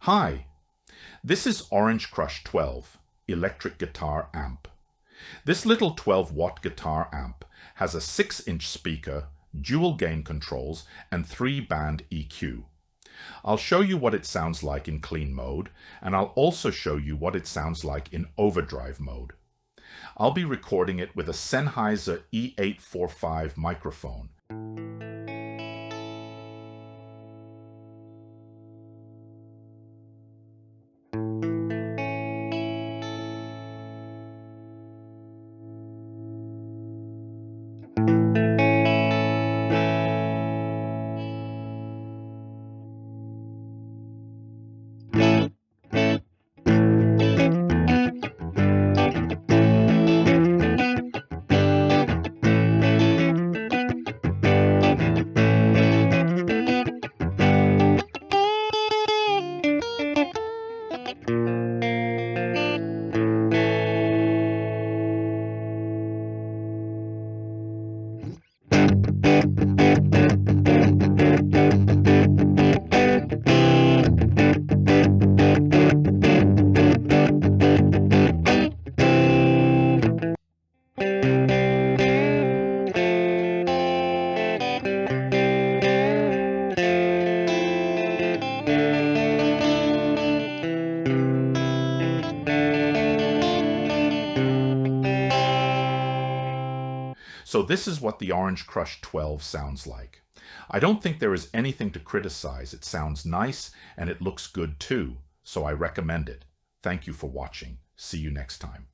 Hi, this is Orange Crush 12 electric guitar amp. This little 12-watt guitar amp has a 6-inch speaker, dual gain controls, and 3-band EQ. I'll show you what it sounds like in clean mode, and I'll also show you what it sounds like in overdrive mode. I'll be recording it with a Sennheiser E845 microphone. So this is what the Orange Crush 12 sounds like. I don't think there is anything to criticize. It sounds nice and it looks good too, so I recommend it. Thank you for watching. See you next time.